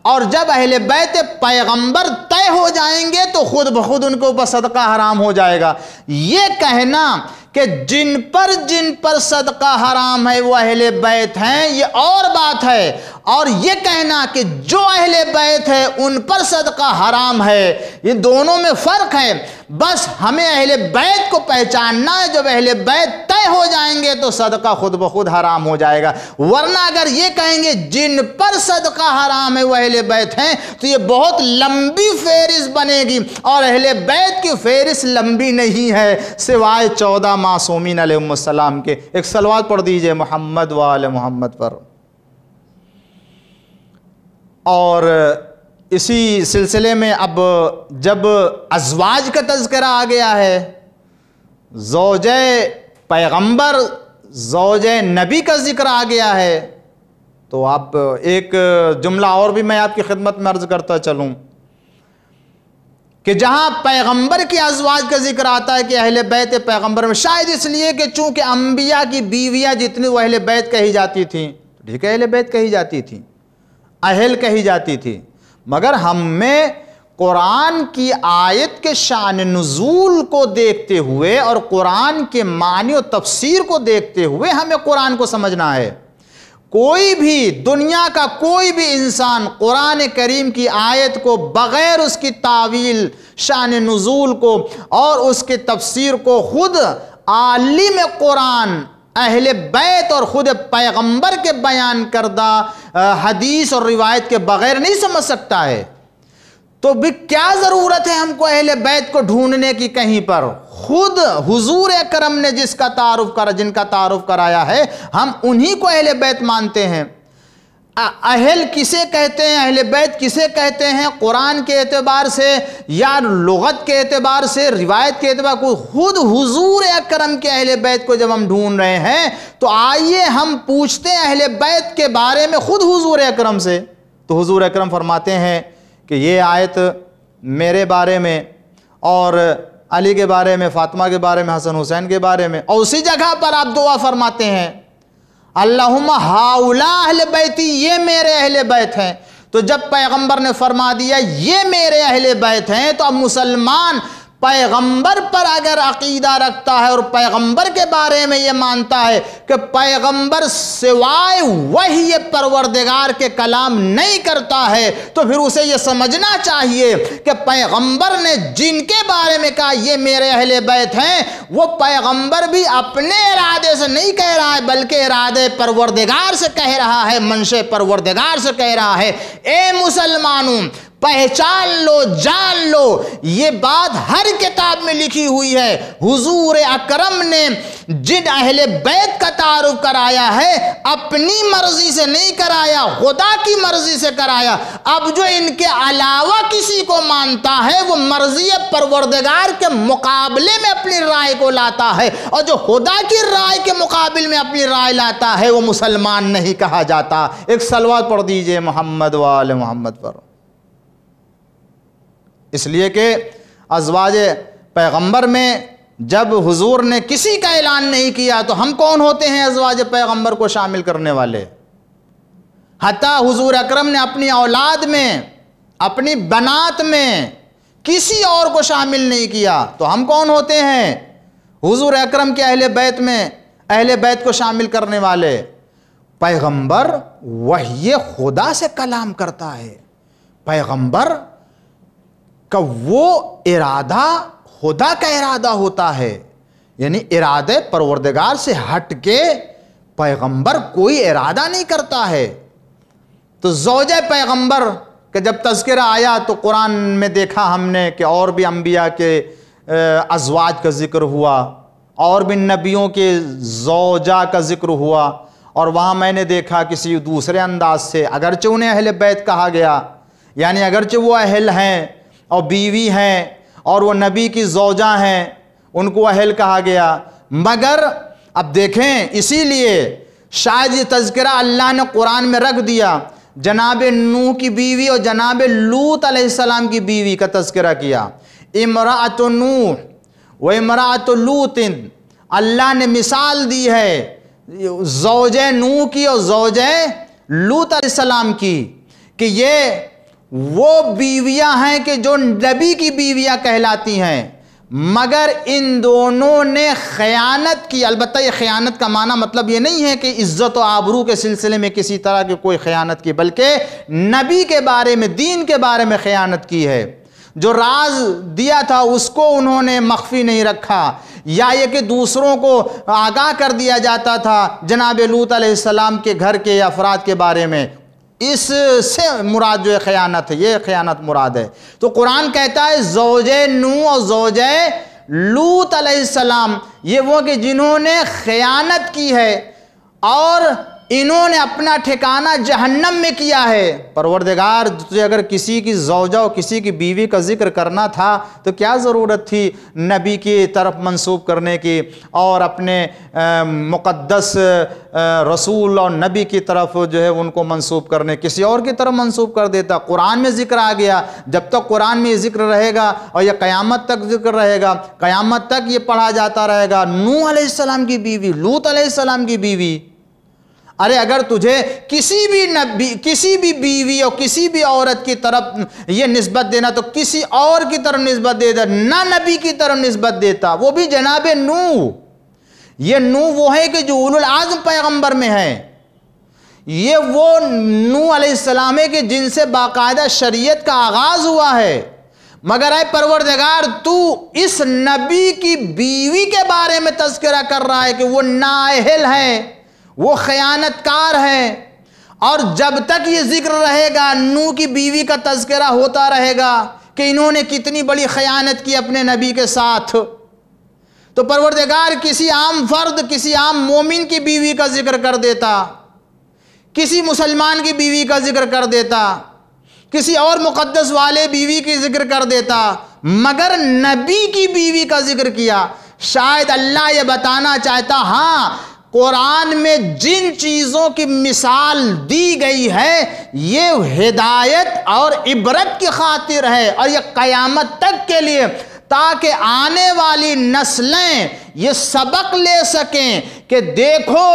اور جب اہل بیت پیغمبر طے ہو جائیں گے تو خود بخود ان کے اوپر صدقہ حرام ہو جائے گا۔ یہ کہنا کہ جن پر صدقہ حرام ہے وہ اہل بیت ہیں یہ اور بات ہے، اور یہ کہنا کہ جو اہل بیت ہے ان پر صدقہ حرام ہے، یہ دونوں میں فرق ہے۔ بس ہمیں اہل بیت کو پہچاننا ہے، جب اہل بیت طے ہو جائیں گے تو صدقہ خود بخود حرام ہو جائے گا، ورنہ اگر یہ کہیں گے جن پر صدقہ حرام ہے وہ اہل بیت ہیں تو یہ بہت لمبی فہرست بنے گی، اور اہل بیت کی فہرست لمبی نہیں ہے سوائے 14 معصومین علیہم السلام کے۔ ایک صلوات پڑھ دیجئے محمد و آل محمد پر۔ اور اسی سلسلے میں اب جب ازواج کا تذکرہ آ گیا ہے، زوجہ پیغمبر زوجہ نبی کا ذکر آ گیا ہے، تو اب ایک جملہ اور بھی میں آپ کی خدمت میں عرض کرتا چلوں کہ جہاں پیغمبر کی ازواج کا ذکر آتا ہے کہ اہل بیت پیغمبر میں، شاید اس لیے کہ چونکہ انبیاء کی بیویاں جتنی وہ اہل بیت کہی جاتی تھیں، ٹھیک ہے اہل بیت کہی جاتی تھیں، اہل کہی جاتی تھی، مگر ہم میں قرآن کی آیت کے شان نزول کو دیکھتے ہوئے اور قرآن کے معنی و تفسیر کو دیکھتے ہوئے ہمیں قرآن کو سمجھنا ہے۔ کوئی بھی دنیا کا کوئی بھی انسان قرآن کریم کی آیت کو بغیر اس کی تعویل، شان نزول کو اور اس کے تفسیر کو خود عالم قرآن اہل بیت اور خود پیغمبر کے بیان کردہ حدیث اور روایت کے بغیر نہیں سمجھ سکتا ہے۔ تو بھی کیا ضرورت ہے ہم کو اہل بیت کو ڈھونڈنے کی کہیں پر؟ خود حضور اکرم نے جن کا تعارف کرایا ہے ہم انہی کو اہل بیت مانتے ہیں۔ اہل کسے کہتے ہیں، اہل بیت کسے کہتے ہیں؟ قرآن کے اعتبار سے یا لغت کے اعتبار سے، روایت کے اعتبار کو، خود حضور اکرم کے اہل بیت کو جب ہم ڈھونڈ رہے ہیں تو آئیے ہم پوچھتے ہیں اہل بیت کے بارے میں خود حضور اکرم سے۔ تو حضور اکرم فرماتے ہیں کہ یہ آیت میرے بارے میں اور علی کے بارے میں، فاطمہ کے بارے میں، حسن حسین کے بارے میں، اور اسی جگہ پر آپ دعا فرماتے ہیں اللہم ہاؤلاء اہل بیتی، یہ میرے اہل بیت ہیں۔ تو جب پیغمبر نے فرما دیا یہ میرے اہل بیت ہیں تو اب مسلمان پیغمبر پر اگر عقیدہ رکھتا ہے اور پیغمبر کے بارے میں یہ مانتا ہے کہ پیغمبر سوائے وحی پروردگار کے کلام نہیں کرتا ہے، تو پھر اسے یہ سمجھنا چاہیے کہ پیغمبر نے جن کے بارے میں کہا یہ میرے اہل بیت ہیں، وہ پیغمبر بھی اپنے ارادے سے نہیں کہہ رہا ہے بلکہ ارادے پروردگار سے کہہ رہا ہے، منشے پروردگار سے کہہ رہا ہے۔ اے مسلمانوں، پہچان لو، جان لو، یہ بات ہر کتاب میں لکھی ہوئی ہے۔ حضور اکرم نے جن اہل بیت کا تعارف کرایا ہے اپنی مرضی سے نہیں کرایا، خدا کی مرضی سے کرایا۔ اب جو ان کے علاوہ کسی کو مانتا ہے وہ مرضی پروردگار کے مقابلے میں اپنی رائے کو لاتا ہے، اور جو خدا کی رائے کے مقابل میں اپنی رائے لاتا ہے وہ مسلمان نہیں کہا جاتا۔ ایک صلوات پڑھ دیجئے محمد و آل محمد پر۔ اس لیے کہ ازواج پیغمبر میں جب حضور نے کسی کا اعلان نہیں کیا تو ہم کون ہوتے ہیں ازواج پیغمبر کو شامل کرنے والے؟ حتیٰ حضور اکرم نے اپنی اولاد میں، اپنی بنات میں کسی اور کو شامل نہیں کیا، تو ہم کون ہوتے ہیں حضور اکرم کے اہل بیت میں اہل بیت کو شامل کرنے والے؟ پیغمبر وحی خدا سے کلام کرتا ہے، پیغمبر کا وہ ارادہ خدا کا ارادہ ہوتا ہے، یعنی ارادہ پروردگار سے ہٹ کے پیغمبر کوئی ارادہ نہیں کرتا ہے۔ تو زوجہ پیغمبر کا جب تذکرہ آیا تو قرآن میں دیکھا ہم نے کہ اور بھی انبیاء کے ازواج کا ذکر ہوا، اور بھی نبیوں کے زوجہ کا ذکر ہوا، اور وہاں میں نے دیکھا کسی دوسرے انداز سے اگرچہ انہیں اہل بیت کہا گیا، یعنی اگرچہ وہ اہل ہیں اور بیوی ہیں اور وہ نبی کی زوجہ ہیں، ان کو اہل کہا گیا۔ مگر اب دیکھیں، اسی لیے شاید یہ تذکرہ اللہ نے قرآن میں رکھ دیا، جناب نوح کی بیوی اور جناب لوط علیہ السلام کی بیوی کا تذکرہ کیا، امرأۃ نوح و امرأۃ لوط۔ اللہ نے مثال دی ہے زوجہ نوح کی اور زوجہ لوط علیہ السلام کی، کہ یہ وہ بیویاں ہیں کہ جو نبی کی بیویاں کہلاتی ہیں، مگر ان دونوں نے خیانت کی۔ البتہ یہ خیانت کا معنی مطلب یہ نہیں ہے کہ عزت و آبرو کے سلسلے میں کسی طرح کی کوئی خیانت کی، بلکہ نبی کے بارے میں، دین کے بارے میں خیانت کی ہے۔ جو راز دیا تھا اس کو انہوں نے مخفی نہیں رکھا، یا یہ کہ دوسروں کو آگاہ کر دیا جاتا تھا جناب لوط علیہ السلام کے گھر کے افراد کے بارے میں، اس سے مراد جو ہے خیانت ہے، یہ خیانت مراد ہے۔ تو قرآن کہتا ہے زوجہ نوح اور زوجہ لوط علیہ السلام یہ وہ کہ جنہوں نے خیانت کی ہے اور انہوں نے اپنا ٹھکانہ جہنم میں کیا ہے۔ پروردگار تجھے اگر کسی کی زوجہ اور کسی کی بیوی کا ذکر کرنا تھا تو کیا ضرورت تھی نبی کی طرف منسوب کرنے کی، اور اپنے مقدس رسول اور نبی کی طرف جو ہے ان کو منسوب کرنے، کسی اور کی طرف منسوب کر دیتا۔ قرآن میں ذکر آ گیا، جب تک قرآن میں یہ ذکر رہے گا اور یہ قیامت تک ذکر رہے گا، قیامت تک یہ پڑھا جاتا رہے گا، نوح علیہ السلام کی بیوی، لوط علیہ السلام کی بیوی۔ ارے اگر تجھے کسی بھی بیوی اور کسی بھی عورت کی طرف یہ نسبت دینا تو کسی اور کی طرف نسبت دے دے، نہ نبی کی طرف نسبت دیتا، وہ بھی جناب نوح۔ یہ نوح وہ ہے کہ جو اولو العزم پیغمبر میں ہے، یہ وہ نوح علیہ السلام ہے کہ جن سے باقاعدہ شریعت کا آغاز ہوا ہے۔ مگر اے پروردگار تو اس نبی کی بیوی کے بارے میں تذکرہ کر رہا ہے کہ وہ نااہل ہے، وہ خیانت کار ہے، اور جب تک یہ ذکر رہے گا نوح کی بیوی کا تذکرہ ہوتا رہے گا کہ انہوں نے کتنی بڑی خیانت کی اپنے نبی کے ساتھ، تو پروردگار کسی عام فرد، کسی عام مومن کی بیوی کا ذکر کر دیتا، کسی مسلمان کی بیوی کا ذکر کر دیتا، کسی اور مقدس والے بیوی کی ذکر کر دیتا، مگر نبی کی بیوی کا ذکر کیا۔ شاید اللہ یہ بتانا چاہتا، ہاں قرآن میں جن چیزوں کی مثال دی گئی ہے یہ ہدایت اور عبرت کی خاطر ہے، اور یہ قیامت تک کے لیے، تاکہ آنے والی نسلیں یہ سبق لے سکیں کہ دیکھو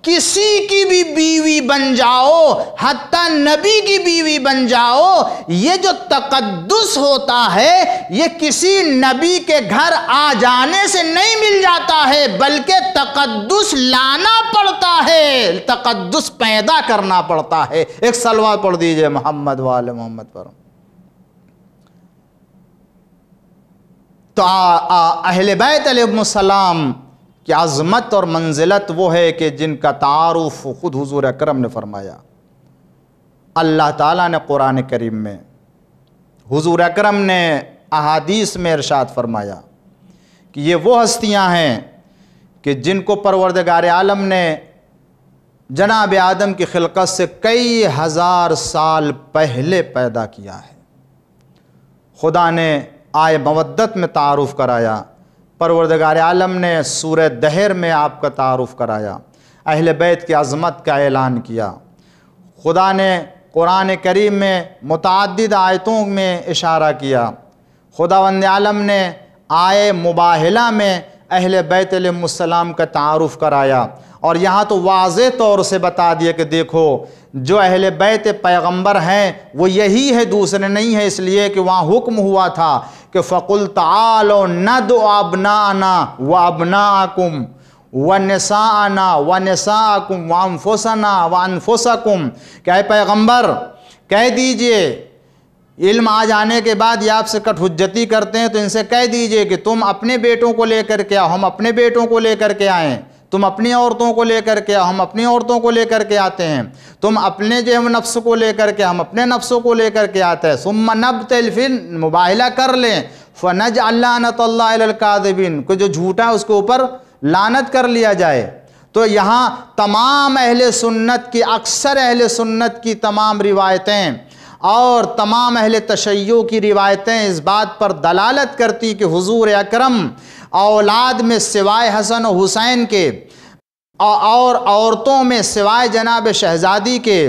کسی کی بھی بیوی بن جاؤ، حتیٰ نبی کی بیوی بن جاؤ، یہ جو تقدس ہوتا ہے یہ کسی نبی کے گھر آ جانے سے نہیں مل جاتا ہے، بلکہ تقدس لانا پڑتا ہے، تقدس پیدا کرنا پڑتا ہے۔ ایک صلوات پڑھ دیجئے محمد وآل محمد پر۔ تو اہل بیت علیہ السلام کی عظمت اور منزلت وہ ہے کہ جن کا تعارف خود حضور اکرم نے فرمایا۔ اللہ تعالیٰ نے قرآن کریم میں، حضور اکرم نے احادیث میں ارشاد فرمایا کہ یہ وہ ہستیاں ہیں کہ جن کو پروردگار عالم نے جناب آدم کی خلقت سے کئی ہزار سال پہلے پیدا کیا ہے۔ خدا نے آئے مودت میں تعارف کرایا، پروردگار عالم نے سورہ دہر میں آپ کا تعارف کرایا، اہل بیت کی عظمت کا اعلان کیا۔ خدا نے قرآن کریم میں متعدد آیتوں میں اشارہ کیا۔ خداوند عالم نے آئے مباہلہ میں اہل بیت علیہ السلام کا تعارف کرایا، اور یہاں تو واضح طور سے بتا دیا کہ دیکھو جو اہل بیت پیغمبر ہیں وہ یہی ہے، دوسرے نہیں ہے، اس لیے کہ وہاں حکم ہوا تھا کہ فَقُلْ تَعَالَوْا نَدْعُ أَبْنَاءَنَا وَأَبْنَاءَكُمْ وَنِسَاءَنَا وَنِسَاءَكُمْ وَأَنفُسَنَا وَأَنفُسَكُمْ، کہ اے پیغمبر کہہ دیجئے، علم آ جانے کے بعد یہ آپ سے کٹ حجتی کرتے ہیں تو ان سے کہہ دیجئے کہ تم اپنے بیٹوں کو لے کر کے آؤ، ہم اپنے بیٹوں کو لے کر کے آئیں، تم اپنی عورتوں کو لے کر کے آؤ، ہم اپنی عورتوں کو لے کر کے آتے ہیں، تم اپنے جو نفس کو لے کر کے، ہم اپنے نفسوں کو لے کر کے آتے ہیں، ثم نبتل، پھر مباہلہ کر لیں، فنجعل لعنۃ اللہ علی الکاذبین، کہ جو جھوٹا ہے اس کے اوپر لعنت کر لیا جائے۔ تو یہاں تمام اہل سنت کی، اکثر اہل سنت کی تمام روایتیں اور تمام اہل تشیع کی روایتیں اس بات پر دلالت کرتی کہ حضور اکرم اولاد میں سوائے حسن و حسین کے اور عورتوں میں سوائے جناب شہزادی کے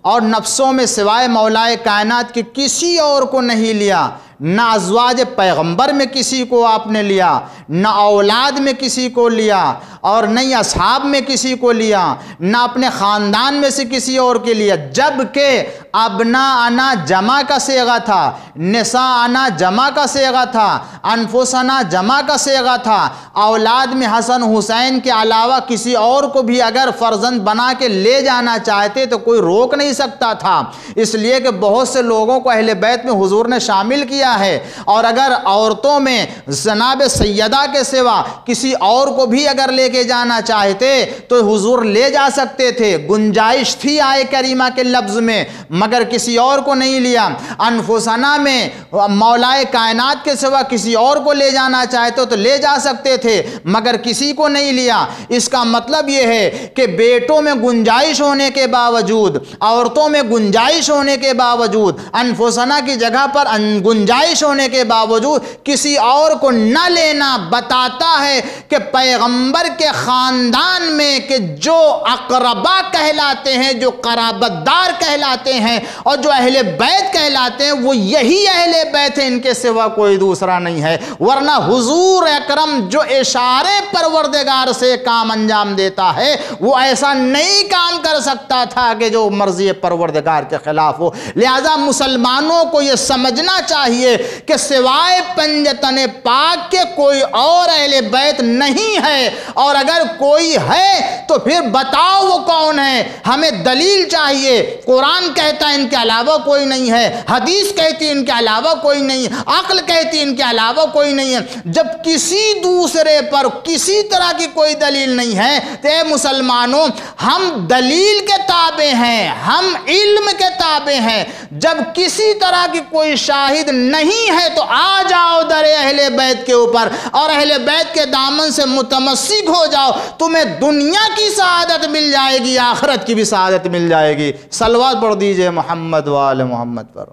اور نفسوں میں سوائے مولائے کائنات کے کسی اور کو نہیں لیا، نہ ازواج پیغمبر میں کسی کو آپ نے لیا، نہ اولاد میں کسی کو لیا، اور نہ ہی اصحاب میں کسی کو لیا، نہ اپنے خاندان میں سے کسی اور کے لیا، جبکہ ابناءنا جمع کا صیغہ تھا، نساءنا جمع کا صیغہ تھا، انفسنا جمع کا صیغہ تھا۔ اولاد میں حسن حسین کے علاوہ کسی اور کو بھی اگر فرزند بنا کے لے جانا چاہتے تو کوئی روک نہیں سکتا تھا، اس لیے کہ بہت سے لوگوں کو اہل بیت میں حضور نے شامل کیا ہے۔ اور اگر عورتوں میں جناب سیدہ کے سوا کسی اور کو بھی اگر لے کے جانا چاہتے تو حضور لے جا سکتے تھے، گنجائش تھی آئے کریمہ کے لفظ میں، مگر کسی اور کو نہیں لیا۔ انفسنا میں مولائے کائنات کے سوا کسی اور کو لے جانا چاہتے تو لے جا سکتے تھے، مگر کسی کو نہیں لیا۔ اس کا مطلب یہ ہے کہ بیٹوں میں گنجائش ہونے کے باوجود، عورتوں میں گنجائش ہونے کے باوجود، انفسنا کی جگہ پر گنجائش ہونے کے باوجود کسی اور کو نہ لینا بتاتا ہے کہ پیغمبر کے خاندان میں کہ جو اقربا کہلاتے ہیں، جو قرابت دار کہلاتے ہیں اور جو اہل بیت کہلاتے ہیں، وہ یہی اہل بیت ہیں، ان کے سوا کوئی دوسرا نہیں ہے۔ ورنہ حضور اکرم جو اشارے پروردگار سے کام انجام دیتا ہے وہ ایسا نہیں کام کر سکتا تھا کہ جو مرضی پروردگار کے خلاف ہو۔ لہذا مسلمانوں کو یہ سمجھنا چاہیے کہ سوائے پنجتن پاک کے کوئی اور اہل بیت نہیں ہے، اور اگر کوئی ہے تو پھر بتاؤ وہ کون ہے، ہمیں دلیل چاہیے۔ قرآن کہتا ہے ان کے علاوہ کوئی نہیں ہے، حدیث کہتی ہے ان کے علاوہ کوئی نہیں ہے، عقل کہتی ہے ان کے علاوہ کوئی نہیں ہے۔ جب کسی دوسرے پر کسی طرح کی کوئی دلیل نہیں ہے تو اے مسلمانوں، ہم دلیل کے تابع ہیں، ہم علم کے تابع ہیں۔ جب کسی طرح کی کوئی شاہد نہیں ہے تو آ جاؤ در اہل بیت کے اوپر اور اہل بیت کے دامن سے متمسک ہو جاؤ، تمہیں دنیا کی سعادت مل جائے گی، آخرت کی بھی سعادت مل جائے گی۔ صلوات پڑھ دیجئے محمد وآل محمد پر۔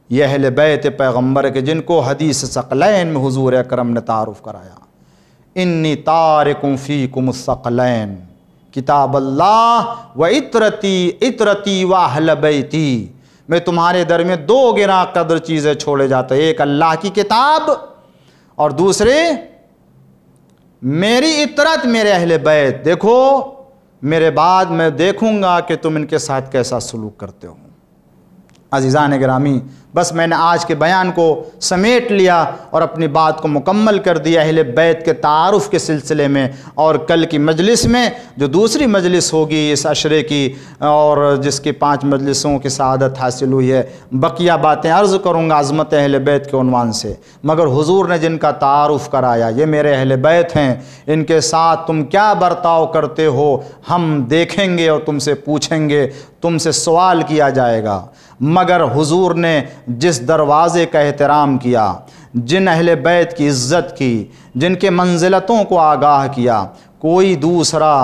یہ اہل بیت پیغمبر کے جن کو حدیث ثقلین میں حضور اکرم نے تعارف کرایا، انی تارکم فیکم الثقلین کتاب اللہ و اطرتی و اہل بیتی، میں تمہارے درمیان دو گراں قدر چیزیں چھوڑے جاتے ہیں، ایک اللہ کی کتاب اور دوسرے میری اطرت، میرے اہل بیت۔ دیکھو میرے بعد میں دیکھوں گا کہ تم ان کے ساتھ کیسا سلوک کرتے ہو۔ عزیزان گرامی، بس میں نے آج کے بیان کو سمیٹ لیا اور اپنی بات کو مکمل کر دیا اہل بیت کے تعارف کے سلسلے میں، اور کل کی مجلس میں جو دوسری مجلس ہوگی اس عشرے کی اور جس کی 5 مجلسوں کی سعادت حاصل ہوئی ہے، بقیہ باتیں عرض کروں گا عظمت اہل بیت کے عنوان سے۔ مگر حضور نے جن کا تعارف کرایا یہ میرے اہل بیت ہیں، ان کے ساتھ تم کیا برتاؤ کرتے ہو ہم دیکھیں گے اور تم سے پوچھیں گے، تم سے سوال کیا جائے گا۔ مگر حضور نے جس دروازے کا احترام کیا، جن اہل بیت کی عزت کی، جن کے منزلتوں کو آگاہ کیا، کوئی دوسرا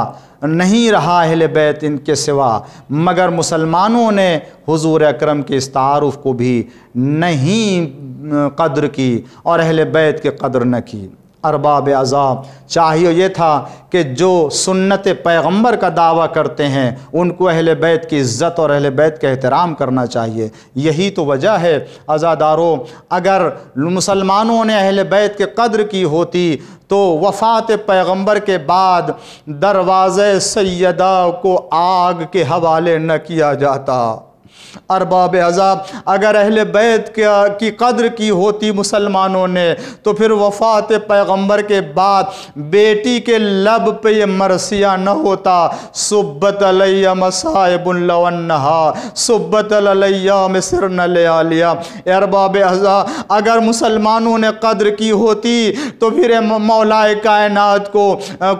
نہیں رہا اہل بیت ان کے سوا، مگر مسلمانوں نے حضور اکرم کے اس تعارف کو بھی نہیں قدر کی اور اہل بیت کے قدر نہ کی۔ ارباب عذاب چاہیے یہ تھا کہ جو سنت پیغمبر کا دعویٰ کرتے ہیں ان کو اہل بیت کی عزت اور اہل بیت کا احترام کرنا چاہیے۔ یہی تو وجہ ہے عزادارو، اگر مسلمانوں نے اہل بیت کے قدر کی ہوتی تو وفات پیغمبر کے بعد دروازے سیدہ کو آگ کے حوالے نہ کیا جاتا۔ ارباب عذاب، اگر اہل بیت کی قدر کی ہوتی مسلمانوں نے تو پھر وفات پیغمبر کے بعد بیٹی کے لب پہ یہ مرثیہ نہ ہوتا، صبت علیہ مصائب لو انہا صبت علیہ مصرن لیالیا۔ ارباب عذاب، اگر مسلمانوں نے قدر کی ہوتی تو پھر مولا کائنات کو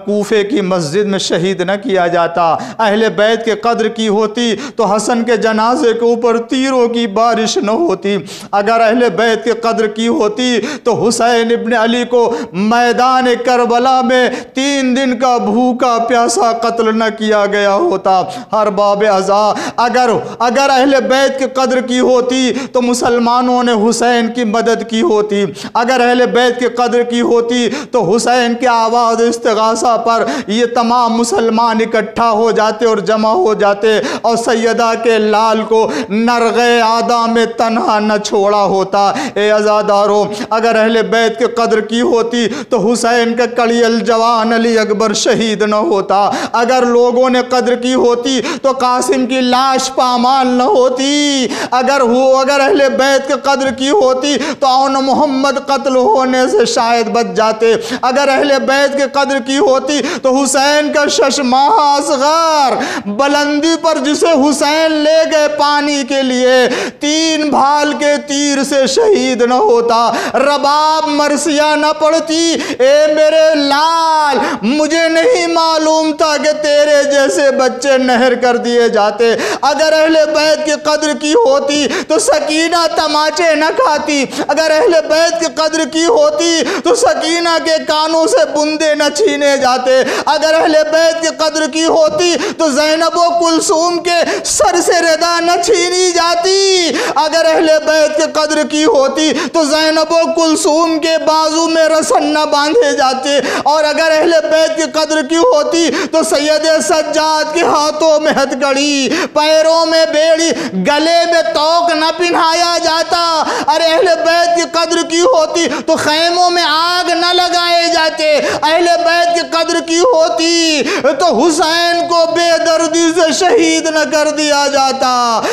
کوفے کی مسجد میں شہید نہ کیا جاتا۔ اہل بیت کے قدر کی ہوتی تو حسن کے جنازے جنازے کے اوپر تیروں کی بارش نہ ہوتی، اگر اہل بیت کی قدر کی ہوتی تو حسین ابن علی کو میدان کربلا میں 3 دن کا بھوکا پیاسا قتل نہ کیا گیا ہوتا۔ ہر باب ازا اگر اہل بیت کی قدر کی ہوتی تو مسلمانوں نے حسین کی مدد کی ہوتی، اگر اہل بیت کی قدر کی ہوتی تو حسین کی آواز استغاثہ پر یہ تمام مسلمان اکٹھا ہو جاتے اور جمع ہو جاتے اور سیدہ کے لال کو نرغے عادا میں تنہا نہ چھوڑا ہوتا۔ اے عزادارو، اگر اہل بیت کی قدر کی ہوتی تو حسین کا کڑی الجوان علی اکبر شہید نہ ہوتا، اگر لوگوں نے قدر کی ہوتی تو قاسم کی لاش پامال نہ ہوتی، اگر اہل بیت کی قدر کی ہوتی تو اون محمد قتل ہونے سے شاید بچ جاتے، اگر اہل بیت کی قدر کی ہوتی تو حسین کا 6 ماہ اصغر بلندی پر جسے حسین لے گئے پانی کے لیے 3 بھال کے تیر سے شہید نہ ہوتا، رباب مرثیہ نہ پڑتی۔ اے میرے لال، مجھے نہیں معلوم تھا کہ تیرے جیسے بچے نہر کر دیے جاتے، اگر اہل بیت کی قدر کی ہوتی تو سکینہ تماچے نہ کھاتی، اگر اہل بیت کی قدر کی ہوتی تو سکینہ کے کانوں سے بندے نہ چھینے جاتے، اگر اہل بیت کی قدر کی ہوتی تو زینب و کلثوم کے سر سے ردا نہ چھینی جاتی، اگر اہل بیت کی قدر کی ہوتی تو زینب و کلثوم کے بازو میں رسن نہ باندھے جاتے، اور اگر اہل بیت کی قدر کی ہوتی تو سید سجاد کے ہاتھوں میں ہتھکڑی، پیروں میں بیڑی، گلے میں توق نہ پہنایا جاتا، اور اہل بیت کی قدر کی ہوتی تو خیموں میں آگ نہ لگائے جاتے، اہل بیت کی قدر کی ہوتی تو حسین کو بے دردی سے شہید نہ کر دیا جاتا،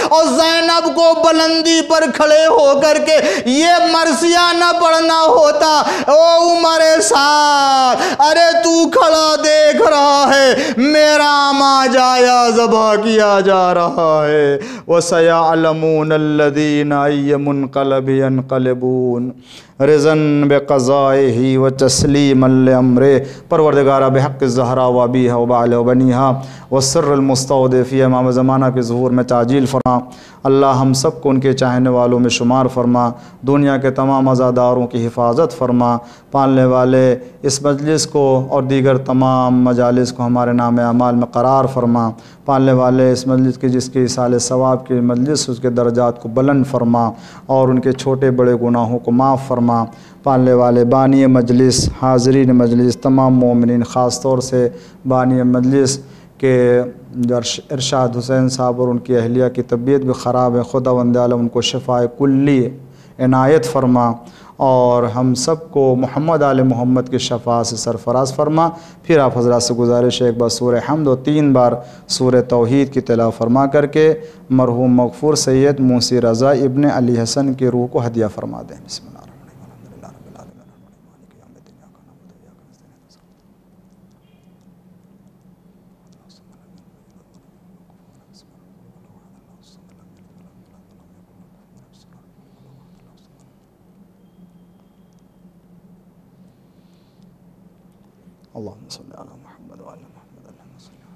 اور زینب کو بلندی پر کھڑے ہو کر کے یہ مرثیہ نہ پڑھنا ہوتا، او عمر سعد، ارے تو کھڑا دیکھ رہا ہے میرا ماں جایا ذبح کیا جا رہا ہے، وَسَيَعْلَمُونَ الَّذِينَ أَيَّ مُنْقَلَبٍ يَنْقَلِبُونَ رضن بقضائه وتسلیما لامره۔ پروردگارہ بحق الزہرا و ابیہا و بعلہ و بنیہا والسر المستودع فی امام زمانہ کے ظہور میں تعجیل فرما۔ اللہ ہم سب کو ان کے چاہنے والوں میں شمار فرما، دنیا کے تمام عزاداروں کی حفاظت فرما، پالنے والے اس مجلس کو اور دیگر تمام مجالس کو ہمارے نام اعمال میں قرار فرما، پالنے والے اس مجلس کی جس کی ایصال ثواب کی مجلس اس کے درجات کو بلند فرما اور ان کے چھوٹے بڑے گناہوں کو معاف فرما، پالنے والے بانی مجلس، حاضرین مجلس، تمام مومنین، خاص طور سے بانی مجلس کہ ارشاد حسین صاحب اور ان کی اہلیہ کی طبیعت بھی خراب ہے، خداوند عالم ان کو شفاء کلی عنایت فرما، اور ہم سب کو محمد آل محمد کی شفاعت سے سرفراز فرما۔ پھر آپ حضرات سے گزارش ہے ایک بار سورہ حمد و 3 بار سورہ توحید کی تلاوت فرما کر کے مرحوم مغفور سید موسی رضا ابن علی حسن کی روح کو ہدیہ فرما دیں۔ بسم اللہ۔ اللهم صل على محمد وعلى محمد اللهم صل